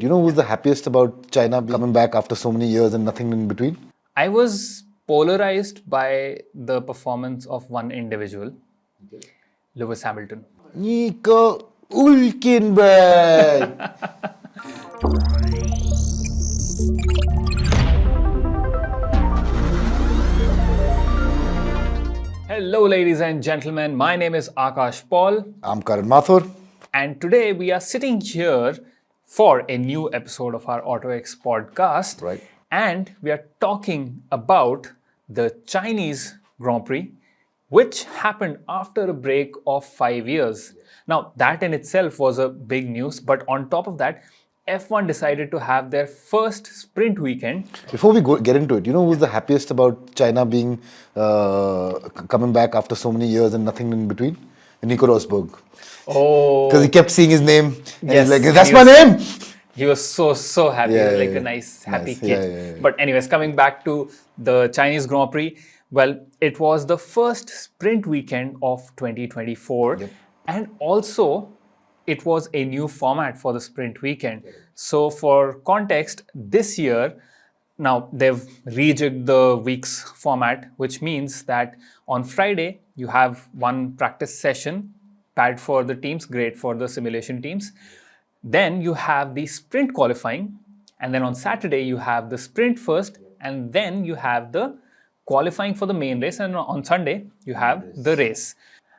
Do you know who's the happiest about China coming back after so many years and nothing in between? I was polarized by the performance of one individual, Lewis Hamilton. Nico Hulkenberg. Hello, ladies and gentlemen. My name is Aakash Paul. I'm Karan Mathur. And today we are sitting here for a new episode of our autoX podcast. Right. And we are talking about the Chinese Grand Prix, which happened after a break of 5 years. Now, that in itself was a big news, but on top of that, F1 decided to have their first sprint weekend. Before we get into it, you know who's the happiest about China being coming back after so many years and nothing in between? Nico Rosberg. Oh, Because he kept seeing his name and Yes, he's like, that's he my was- name! he was so happy. Yeah, He was like yeah, a nice, happy nice. kid. Yeah. But anyways, coming back to the Chinese Grand Prix, well, it was the first sprint weekend of 2024. Yep. And also, it was a new format for the sprint weekend. So for context, this year, now they've rejigged the week's format, which means that on Friday, you have one practice session, bad for the teams, great for the simulation teams. Then you have the sprint qualifying, and then on Saturday you have the sprint first, and then you have the qualifying for the main race, and on Sunday you have the race.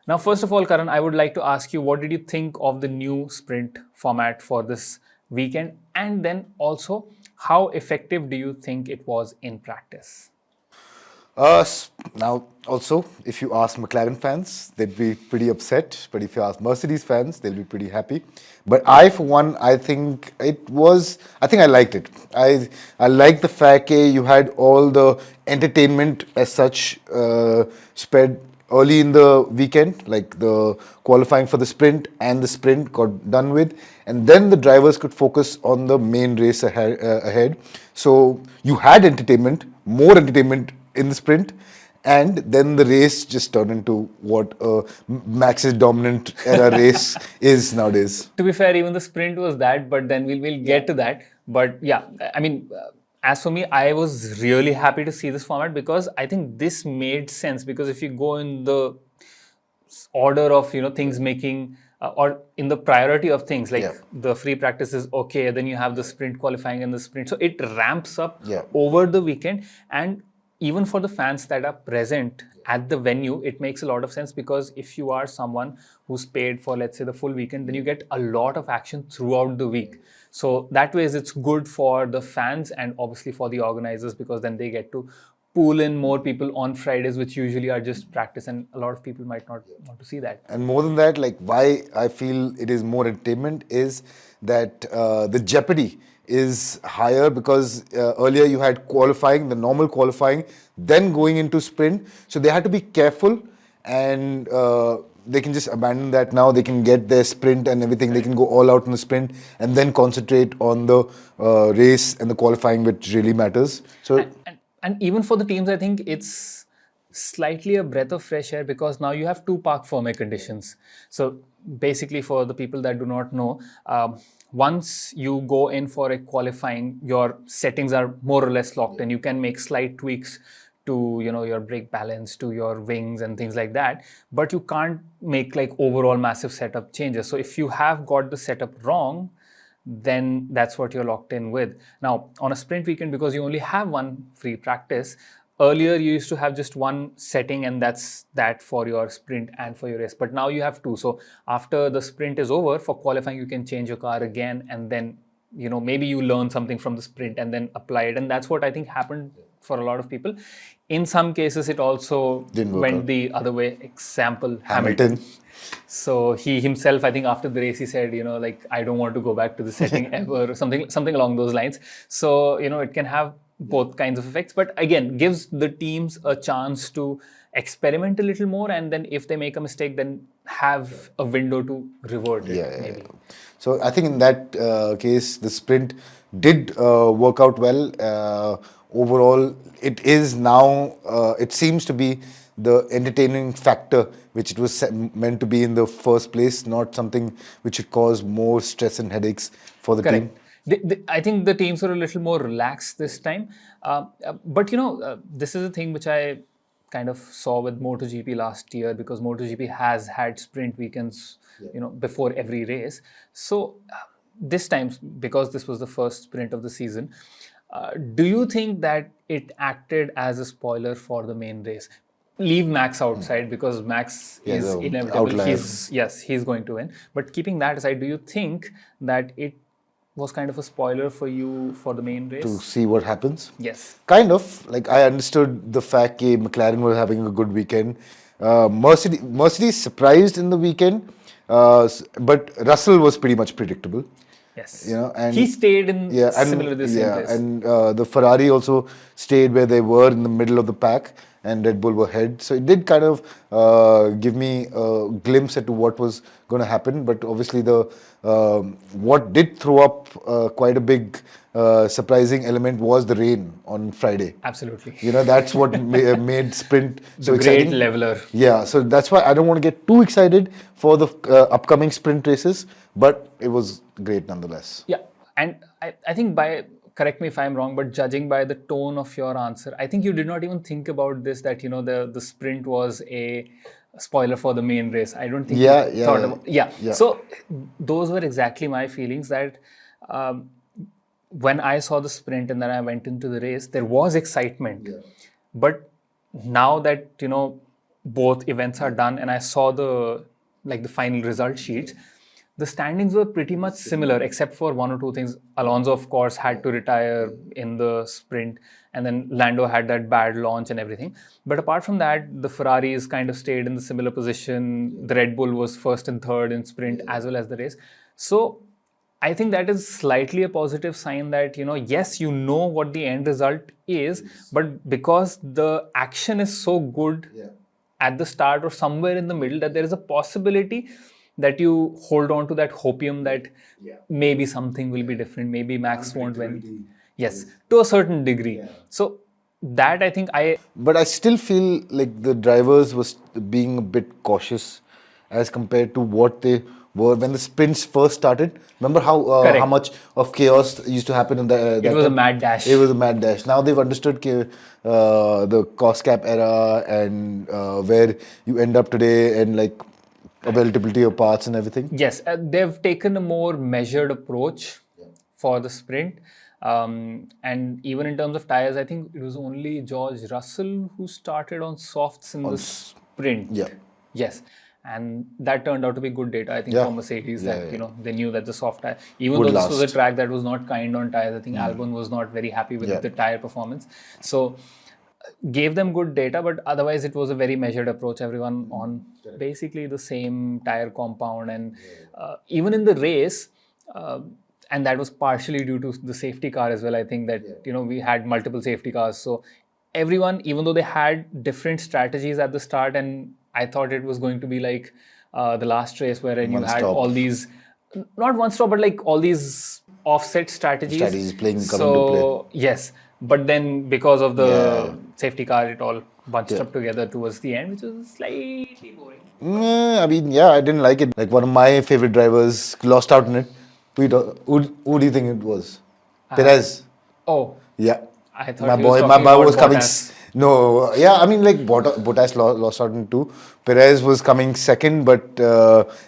Now, first of all, Karan, I would like to ask you, what did you think of the new sprint format for this weekend? And then also, how effective do you think it was in practice? Now, also, if you ask McLaren fans, they'd be pretty upset. But if you ask Mercedes fans, they'll be pretty happy. But I, for one, I think I liked it. I like the fact that you had all the entertainment as such spread early in the weekend, like the qualifying for the sprint and the sprint got done with, and then the drivers could focus on the main race ahead. So you had entertainment, more entertainment in the sprint, and then the race just turned into what Max's dominant era race is nowadays. To be fair, even the sprint was that, but then we'll get to that. But yeah, I mean, as for me, I was really happy to see this format because I think this made sense. Because if you go in the order of things making or in the priority of things, like Yeah. the free practice is okay, then you have the sprint qualifying and the sprint, so it ramps up Yeah. over the weekend. And even for the fans that are present at the venue, it makes a lot of sense, because if you are someone who's paid for, let's say, the full weekend, then you get a lot of action throughout the week. So that way it's good for the fans and obviously for the organizers, because then they get to pool in more people on Fridays, which usually are just practice, and a lot of people might not want to see that. And more than that, like why I feel it is more entertainment is that the jeopardy is higher, because earlier you had qualifying, the normal qualifying, then going into sprint. So they had to be careful, and they can just abandon that now. They can get their sprint and everything. They can go all out in the sprint and then concentrate on the race and the qualifying, which really matters. So And even for the teams, I think it's slightly a breath of fresh air, because now you have two park firmware conditions. So basically, for the people that do not know, once you go in for a qualifying, your settings are more or less locked, and you can make slight tweaks to your brake balance, to your wings and things like that, but you can't make like overall massive setup changes. So if you have got the setup wrong, then that's what you're locked in with. Now, on a sprint weekend, because you only have one free practice, earlier you used to have just one setting, and that's that for your sprint and for your race. But now you have two. So after the sprint is over, for qualifying, you can change your car again, and then maybe you learn something from the sprint and then apply it. And that's what I think happened for a lot of people. In some cases, it also Didn't work went out. the other way. Example, Hamilton. So he himself, I think after the race, he said, like, I don't want to go back to the setting ever, or something along those lines. So, it can have both kinds of effects, but again, gives the teams a chance to experiment a little more. And then if they make a mistake, then have a window to revert it. Yeah. Maybe. So I think in that case, the sprint did work out well. Overall, it is now, it seems to be the entertaining factor which it was meant to be in the first place, not something which would cause more stress and headaches for the Correct. team. I think the teams were a little more relaxed this time. But this is a thing which I kind of saw with MotoGP last year, because MotoGP has had sprint weekends, before every race. So this time, because this was the first sprint of the season, do you think that it acted as a spoiler for the main race? Leave Max outside, because Max Yeah, is the inevitable. outlier. He's going to win. But keeping that aside, do you think that it was kind of a spoiler for you for the main race? To see what happens. Yes. Kind of. Like, I understood the fact that McLaren was having a good weekend. Mercedes surprised in the weekend, but Russell was pretty much predictable. Yes. And he stayed in similar and the same place. and the Ferrari also stayed where they were in the middle of the pack, and Red Bull were ahead. So it did kind of give me a glimpse into what was going to happen. But obviously, what did throw up quite a big surprising element was the rain on Friday. Absolutely. That's what made sprint so the great exciting. leveler. Yeah, so that's why I don't want to get too excited for the upcoming sprint races, but it was great nonetheless. Yeah, and I think correct me if I'm wrong, but judging by the tone of your answer, I think you did not even think about this, that the sprint was a spoiler for the main race. I don't think you thought about. Yeah. So those were exactly my feelings, that when I saw the sprint and then I went into the race, there was excitement. Yeah. But now that both events are done and I saw the final result sheets, the standings were pretty much similar, except for one or two things. Alonso, of course, had to retire in the sprint, and then Lando had that bad launch and everything. But apart from that, the Ferraris kind of stayed in the similar position. The Red Bull was first and third in sprint as well as the race. So I think that is slightly a positive sign that, yes, what the end result is, but because the action is so good at the start or somewhere in the middle, that there is a possibility that you hold on to that hopium that maybe something will be different, maybe Max won't win. Yes, to a certain degree. So that I think But I still feel like the drivers was being a bit cautious as compared to what they were when the sprints first started. Remember how much of chaos used to happen in the. It was a mad dash. It was a mad dash. Now they've understood the cost cap era and where you end up today, and like availability of parts and everything. Yes, they've taken a more measured approach for the sprint. And even in terms of tires, I think it was only George Russell who started on softs in the sprint. Yeah. Yes. And that turned out to be good data, I think, for Mercedes, that they knew that the soft tire, even though this was a track that was not kind on tires, I think Albon was not very happy with the tire performance. So gave them good data, but otherwise it was a very measured approach. Everyone on basically the same tire compound, and even in the race, and that was partially due to the safety car as well. I think that we had multiple safety cars, so everyone, even though they had different strategies at the start, and I thought it was going to be like the last race wherein you had all these, not one stop, but like all these offset strategies playing coming to play. Yes, but then because of the safety car, it all bunched up together towards the end, which was slightly boring. I mean, I didn't like it. Like, one of my favorite drivers lost out on it. Who do you think it was? Perez. Oh. Yeah. I thought my boy was coming. No, I mean, like, Bottas lost out in two. Perez was coming second, but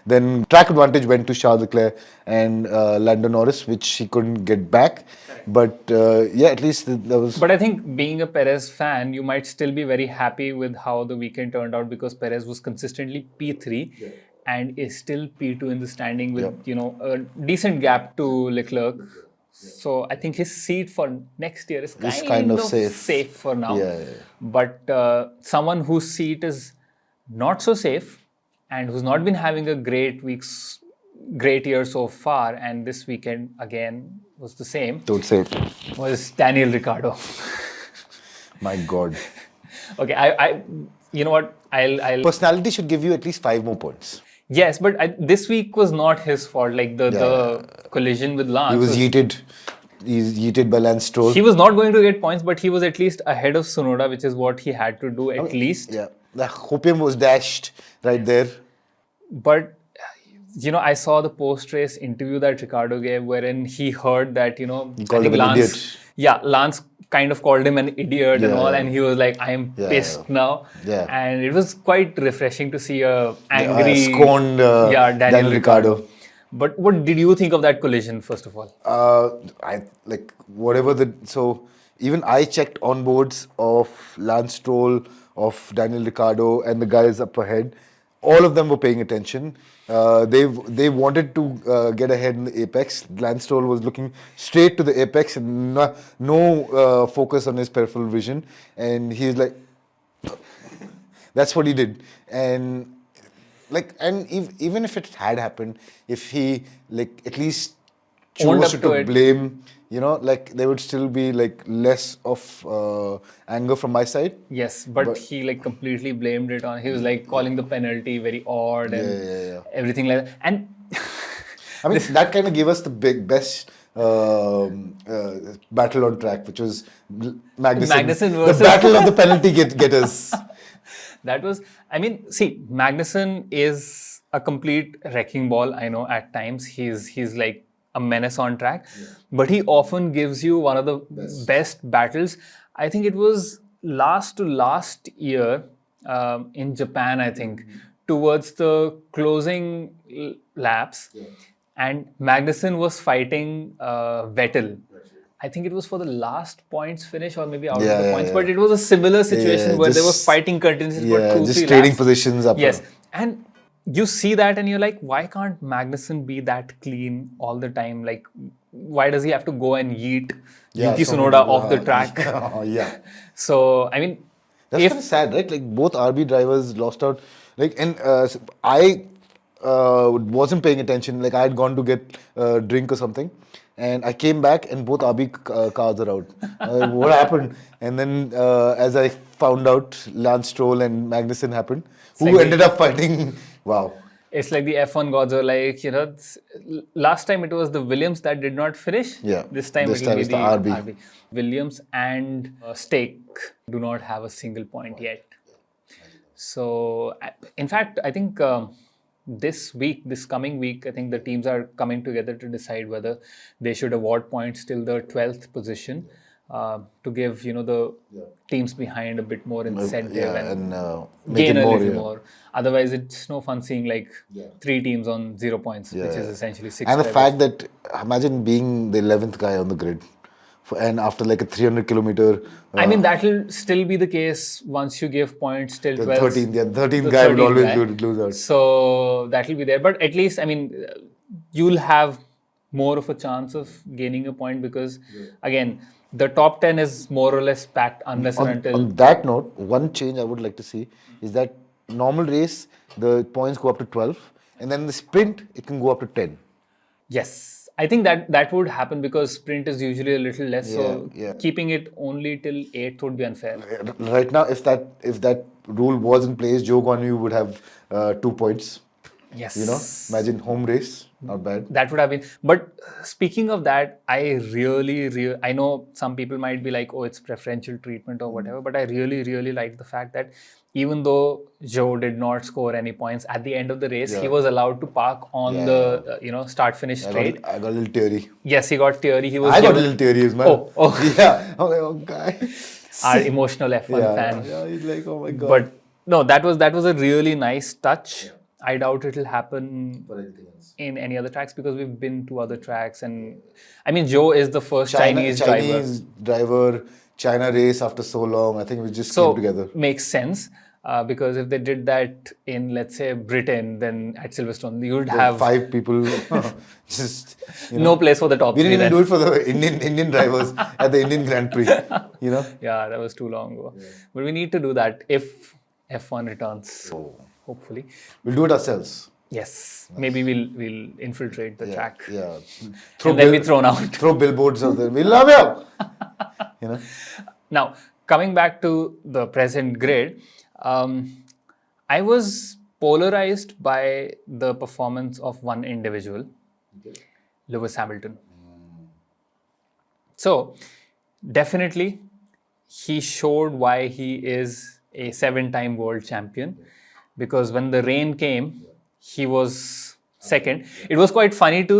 then track advantage went to Charles Leclerc and Lando Norris, which he couldn't get back. But at least there was. But I think, being a Perez fan, you might still be very happy with how the weekend turned out, because Perez was consistently P3 and is still P2 in the standing with a decent gap to Leclerc. So I think his seat for next year is kind of safe for now. But someone whose seat is not so safe and who's not been having a great year so far, and this weekend again was the same. Don't say it. Was Daniel Ricciardo. My God. Okay, I you know what? I'll. Personality should give you at least 5 more points. Yes, but this week was not his fault. Like the collision with Lance. He was yeeted. He's yeeted by Lance Stroll. He was not going to get points, but he was at least ahead of Tsunoda, which is what he had to do at least. Yeah, the hopium was dashed right there. But I saw the post-race interview that Ricardo gave, wherein he heard that, He I called think him an Lance, idiot. yeah, Lance kind of called him an idiot and Yeah, all, yeah. and he was like, I am Yeah, pissed yeah. now. Yeah. And it was quite refreshing to see a angry, Scorned Daniel Ricciardo. Ricciardo. But what did you think of that collision, first of all? I like whatever so even I checked onboards of Lance Stroll, of Daniel Ricciardo, and the guys up ahead. All of them were paying attention. They wanted to get ahead in the apex. Lance Stroll was looking straight to the apex and no focus on his peripheral vision, and he's like, that's what he did. And even if it had happened, if he like at least Owned chose up to to it. blame, like there would still be like less of anger from my side. Yes, but he like completely blamed it on. He was like calling the penalty very odd and Yeah. everything like that. And I mean, that kind of gave us the best battle on track, which was Magnussen the versus battle of the penalty getters. that was, I mean, see, Magnussen is a complete wrecking ball. I know at times he's like a menace on track, but he often gives you one of the best battles. I think it was last to last year in Japan, I think, towards the closing laps, and Magnussen was fighting Vettel. I think it was for the last points finish or maybe out of the points, but it was a similar situation where they were fighting continuously for 2-3 just laps. trading positions up. Yes, and you see that and you're like, why can't Magnussen be that clean all the time? Like, why does he have to go and yeet Yuki Tsunoda off the track? Yeah. So, I mean, That's kind of sad, right? Like both RB drivers lost out. Like, and I wasn't paying attention. Like I had gone to get a drink or something, and I came back and both RB cars are out. What happened? And then as I found out, Lance Stroll and Magnussen happened, who like ended up fighting. Wow. it's like the F1 gods are like, last time it was the Williams that did not finish. Yeah. This time This it'll time be it's the the RB. RB. Williams and Stake do not have a single point yet. So, in fact, I think this coming week, I think the teams are coming together to decide whether they should award points till the 12th position to give, the teams behind a bit more incentive and make gain it a more. little Yeah. more. Otherwise, it's no fun seeing like 3 teams on 0 points, which is essentially 6 And the drivers. fact that imagine being the 11th guy on the grid, and after like a 300-kilometer. I mean, that will still be the case once you give points till 12th. 13th, yeah, 13th the guy will 13th always guy. lose out. So that will be there. But at least, I mean, you'll have more of a chance of gaining a point because, again, the top 10 is more or less packed unless and until. On that note, one change I would like to see is that normal race, the points go up to 12, and then the sprint, it can go up to 10. Yes. I think that would happen because sprint is usually a little less. So yeah. keeping it only till 8th would be unfair. Right now, if that rule was in place, Zhou Guanyu would have 2 points. Yes. Imagine home race, not bad. That would have been. But speaking of that, I really, I know some people might be like, oh, it's preferential treatment or whatever, but I really like the fact that even though Joe did not score any points at the end of the race, he was allowed to park on the start-finish straight. I got a little teary. Yes, he got teary. He was. I got a little teary as well. Oh. Yeah. I'm like, oh, guy. Our emotional F1 fan. Yeah, he's like, oh my God. But no, that was a really nice touch. Yeah. I doubt it'll happen in any other tracks because we've been to other tracks, and I mean, Joe is the first Chinese driver, China race after so long. I think we just came together. Makes sense because if they did that in, let's say, Britain, then at Silverstone you would have 5 people. Just no place for the top. We didn't even do it for the Indian drivers at the Indian Grand Prix. Yeah, that was too long ago. Yeah. But we need to do that if F1 returns. Hopefully, we'll do it ourselves. Yes, maybe we'll infiltrate the track. Yeah, and then be thrown out. Throw billboards out there. We love you. Now, coming back to the present grid, I was polarized by the performance of one individual, Lewis Hamilton. So, definitely, he showed why he is a 7-time world champion. Because when the rain came, he was second. It was quite funny to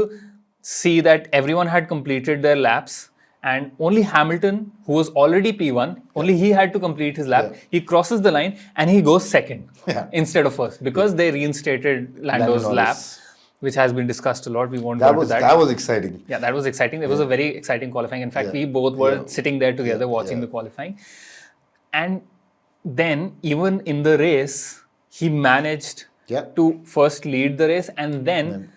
see that everyone had completed their laps and only Hamilton, who was already P1, only he had to complete his lap. Yeah. He crosses the line and he goes second Yeah. instead of first because they reinstated Lando's Lando lap, Norris. which has been discussed a lot. We won't That go into was that. that was exciting. Yeah, that was exciting. It was a very exciting qualifying. In fact, Yeah. we both were Yeah. sitting there together watching Yeah. the qualifying. And then, even in the race, he managed Yeah. to first lead the race and then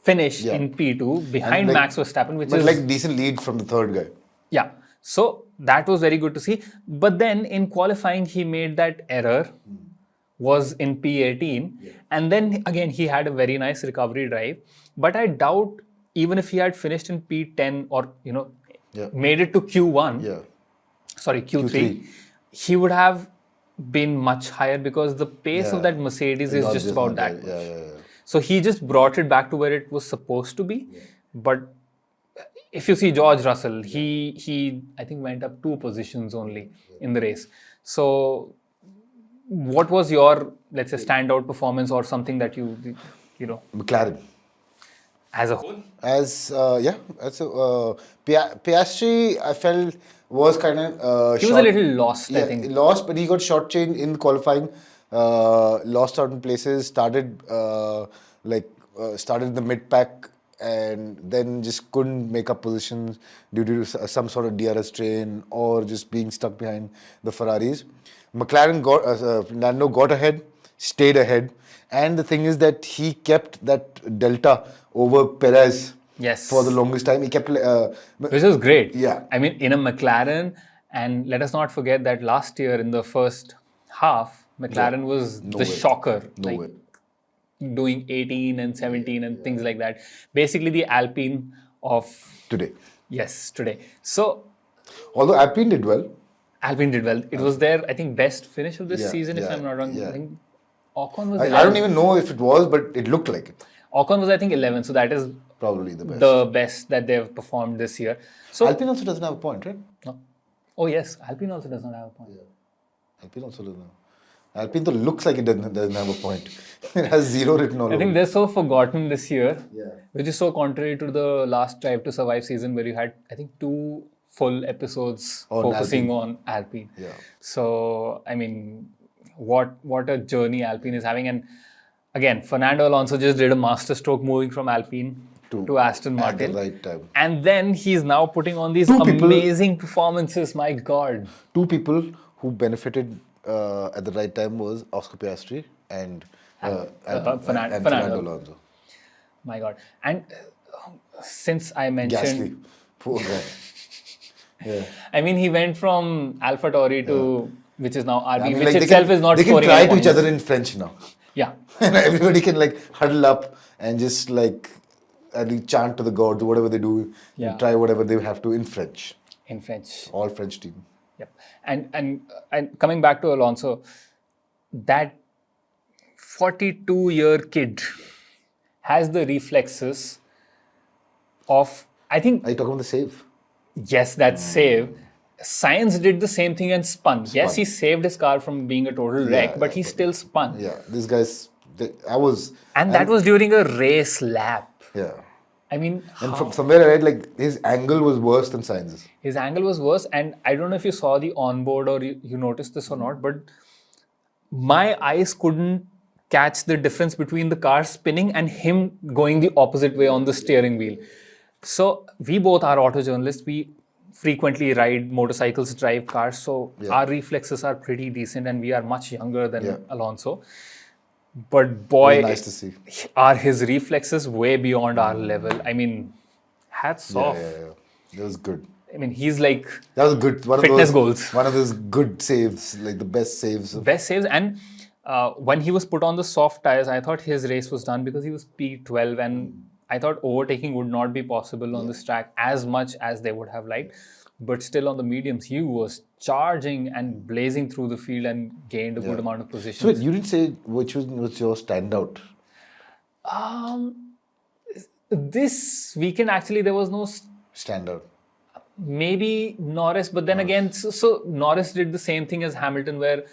finish Yeah. in P2 And behind Max Verstappen, which but is like decent lead from the third guy. yeah. So that was very good to see. But then in qualifying, he made that error, was in P18, and then again he had a very nice recovery drive. But I doubt even if he had finished in P10 or Yeah. made it to Q1, Yeah. sorry Q3, Q3. he would have been much higher because the pace of Yeah. that Mercedes Not is just about not that there. much. Yeah. So he just brought it back to where it was supposed to be. But if you see George Russell, he I think went up 2 positions only in the race. So what was your, let's say, standout performance or something that you know McLaren. as a whole? As Piastri, I felt was kind of He was a little lost, I think. lost, but he got short chain in qualifying. Lost out in places. Started in the mid pack, and then just couldn't make up positions due to some sort of DRS strain or just being stuck behind the Ferraris. McLaren Lando got ahead, stayed ahead, and the thing is that he kept that delta over Perez. Yes. For the longest time, he kept. Which was great. Yeah. I mean, in a McLaren, and let us not forget that last year in the first half, McLaren was No the way. shocker. No like way. doing 18 and 17 and things like that. Basically, the Alpine of Today. yes, today. So Although Alpine did well. Alpine did well. It was their, I think, best finish of this Yeah, season, if yeah, I'm not wrong. yeah. I think Ocon was I 11. don't even know if it was, but it looked like it. Ocon was, I think, 11. So that is Probably the best. the best that they've performed this year. So Alpine also doesn't have a point, right? no. Oh yes, Alpine also does not have a point. Alpine also doesn't have. Alpine though looks like it doesn't have a point. It has 0 written all I over. think they're so forgotten this year, Yeah. which is so contrary to the last Drive to Survive season where you had, I think, 2 full episodes On focusing Alpine. on Alpine. Yeah. So, I mean, what a journey Alpine is having. And again, Fernando Alonso just did a masterstroke moving from Alpine to Aston Martin. At the right time. And then he's now putting on these Two people- amazing performances. My God. 2 people who benefited at the right time was Oscar Piastri and Fernando Alonso. My God. And since I mentioned, Gasly. Poor guy. Yeah. I mean, he went from AlphaTauri to, which is now RB, I mean, which like, itself is not they can scoring try any to each points. other in French now. Yeah. And everybody can like huddle up and just like at least chant to the gods or whatever they do. Yeah. And try whatever they have to in French. In French. All French team. Yep. And coming back to Alonso, that 42-year kid has the reflexes of, I think, Are you talking about the save? yes, that save. Sainz did the same thing and spun. Yes, he saved his car from being a total wreck, but he still spun. Yeah, these guys. And that was during a race lap. Yeah. I mean, And from somewhere I read like his angle was worse than Sainz's. his angle was worse. And I don't know if you saw the onboard or you noticed this or not, but my eyes couldn't catch the difference between the car spinning and him going the opposite way on the steering wheel. So we both are auto journalists. We frequently ride motorcycles, drive cars. So our reflexes are pretty decent and we are much younger than Alonso. But boy, Nice to see. are his reflexes way beyond our level. I mean, hats off. Yeah. That was good. I mean, he's like That was good. One Fitness of those goals. One of those good saves, like the best saves. best saves. And when he was put on the soft tires, I thought his race was done because he was P12 and I thought overtaking would not be possible on this track as much as they would have liked. But still on the mediums, he was charging and blazing through the field and gained a good amount of position. So wait, you didn't say which was your standout. This weekend, actually, there was no Standout. maybe Norris, but then again, so Norris did the same thing as Hamilton, where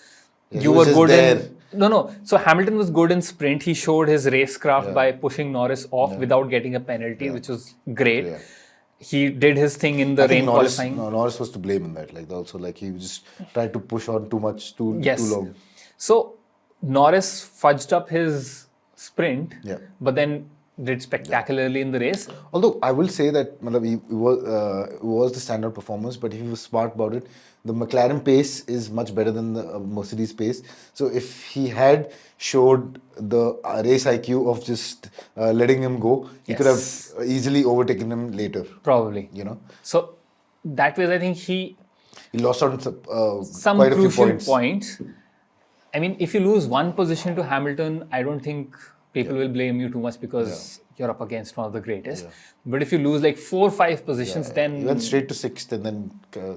Yeah, he you was were just good there. in no. So Hamilton was good in sprint. He showed his racecraft by pushing Norris off without getting a penalty, which was great. Yeah. He did his thing in the I think rain qualifying. Norris was to blame in that. Like also, like he just tried to push on too much, too Yes. long. So Norris fudged up his sprint, Yeah. but then did spectacularly in the race. Although I will say that matlab, it was the standout performance, but if he was smart about it, the McLaren pace is much better than the Mercedes pace. So if he had showed the race IQ of just letting him go, he could have Yes. easily overtaken him later. Probably. You know, So that way, I think he he lost on some quite a few crucial points. points. I mean, if you lose one position to Hamilton, I don't think people will blame you too much because you're up against one of the greatest. But if you lose like 4-5 positions, then He went straight to sixth and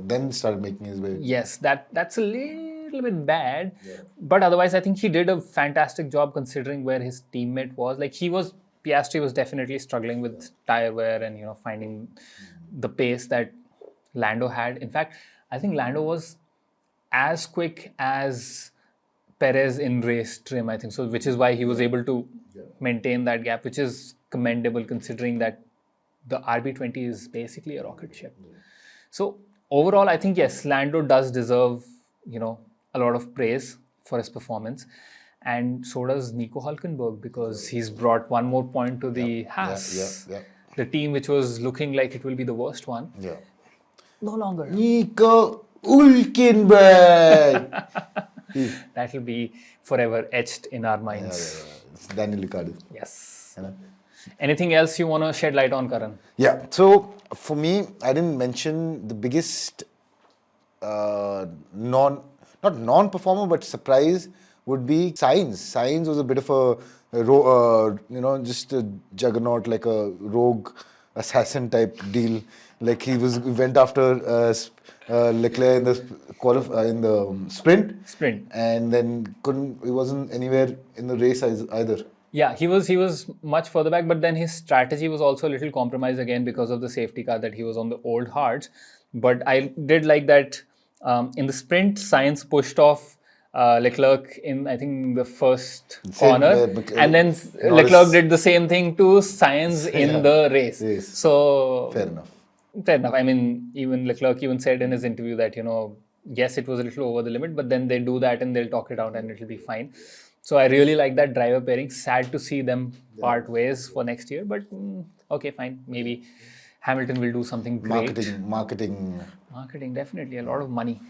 then started making his way. yes, that's a little bit bad. But otherwise, I think he did a fantastic job considering where his teammate was. Like Piastri was definitely struggling with tire wear and finding the pace that Lando had. In fact, I think Lando was as quick as Perez in race trim, I think so, which is why he was able to maintain that gap, which is commendable considering that the RB20 is basically a rocket ship. So overall, I think yes, Lando does deserve a lot of praise for his performance, and so does Nico Hulkenberg because he's brought one more point to the Haas, the team which was looking like it will be the worst one. Yeah. No longer. Nico Hulkenberg. That will be forever etched in our minds. It's Daniel Ricciardo. Yes. You know? Anything else you want to shed light on, Karan? Yeah. So for me, I didn't mention the biggest not non-performer but surprise would be Sainz. Sainz was a bit of just a juggernaut, like a rogue assassin type deal. Like he went after Leclerc in the sprint, and then he wasn't anywhere in the race either. Yeah, he was much further back, but then his strategy was also a little compromised again because of the safety car that he was on the old hards. But I did like that in the sprint, Sainz pushed off Leclerc in, I think, the first corner, and then Leclerc did the same thing to Sainz in the race. Yes. So Fair enough. Fair enough. I mean, even Leclerc even said in his interview that, yes, it was a little over the limit, but then they do that and they'll talk it out and it'll be fine. So I really like that driver pairing. Sad to see them part ways for next year, but okay, fine. Maybe Hamilton will do something great. Marketing, definitely. A lot of money.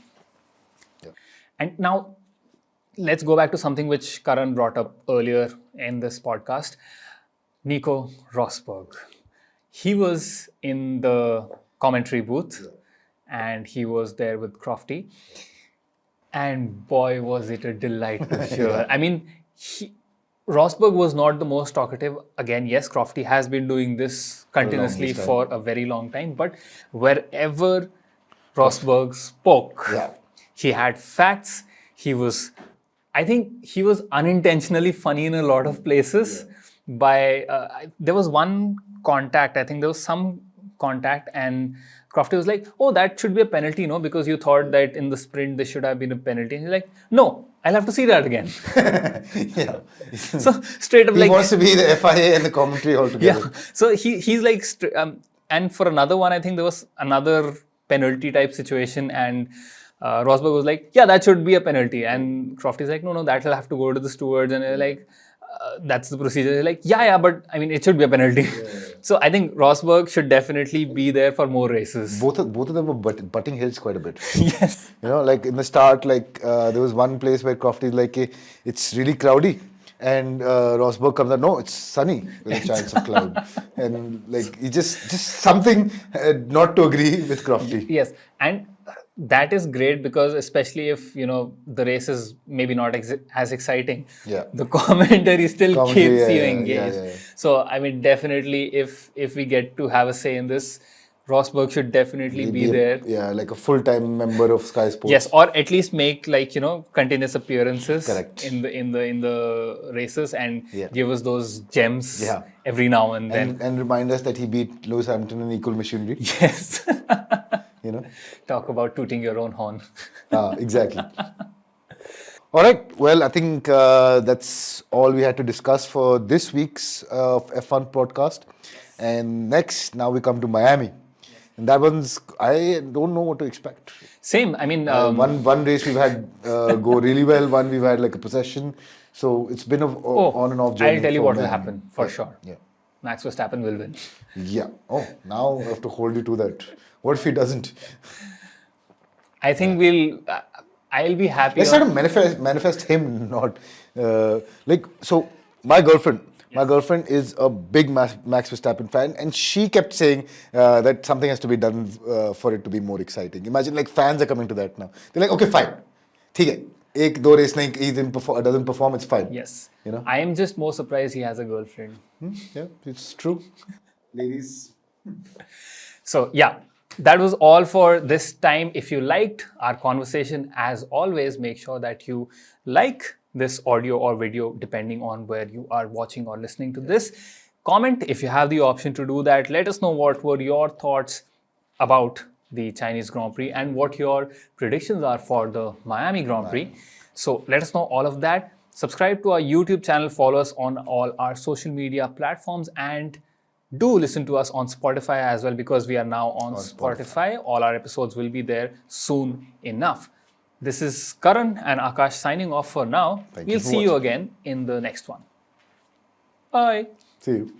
Yeah. And now, let's go back to something which Karan brought up earlier in this podcast. Nico Rosberg. He was in the commentary booth and he was there with Crofty. And boy, was it a delight to hear. I mean, Rosberg was not the most talkative. Again, yes, Crofty has been doing this continuously for a very long time. But wherever Rosberg spoke, he had facts. I think he was unintentionally funny in a lot of places. There was one contact, I think there was some contact, and Crofty was like, oh, that should be a penalty, because you thought that in the sprint there should have been a penalty. And he's like, no, I'll have to see that again. Yeah. So straight up he wants to be the FIA and the commentary altogether. Yeah. So he's like, and for another one, I think there was another penalty type situation, and Rosberg was like, yeah, that should be a penalty. And Crofty's like, no, that will have to go to the stewards. And they're like, that's the procedure. They're like, yeah, but I mean, it should be a penalty. Yeah. So I think Rosberg should definitely be there for more races. Both of them were butting heads quite a bit. Yes. Like in the start, there was one place where Crofty's like, hey, it's really cloudy. And Rosberg comes out, no, it's sunny with a chance of cloud. And like, he just something not to agree with Crofty. Yes. And that is great because especially if, the race is maybe not as exciting, the commentary still keeps you engaged. Yeah. So, I mean, definitely if we get to have a say in this, Rosberg should definitely be there. Yeah, like a full-time member of Sky Sports. Yes, or at least make continuous appearances. Correct. in the races and give us those gems every now and then. And remind us that he beat Lewis Hamilton in equal machinery. Yes. You know? Talk about tooting your own horn. Exactly. All right. Well, I think that's all we had to discuss for this week's F1 podcast. And next, now we come to Miami. And that one's, I don't know what to expect. Same. I mean, One race we've had go really well, one we've had like a possession. So it's been a on and off journey. I'll tell you for what will Miami. happen for sure. Yeah. Max Verstappen will win. Yeah. Oh, now I have to hold you to that. What if he doesn't? I think I'll be happy. Let's try to manifest him, not like so. My girlfriend is a big Max Verstappen fan, and she kept saying that something has to be done for it to be more exciting. Imagine like fans are coming to that now. They're like, okay, fine, ठीक है, एक दो race नहीं, he doesn't perform, it's fine. Yes. You know. I am just more surprised he has a girlfriend. Yeah, it's true. Ladies. So, yeah, that was all for this time. If you liked our conversation, as always, make sure that you like this audio or video, depending on where you are watching or listening to this. Comment if you have the option to do that. Let us know what were your thoughts about the Chinese Grand Prix and what your predictions are for the Miami Grand Prix. So let us know all of that. Subscribe to our YouTube channel, follow us on all our social media platforms, and do listen to us on Spotify as well, because we are now on Spotify. All our episodes will be there soon enough. This is Karan and Aakash signing off for now. We'll see you again in the next one. Bye. See you.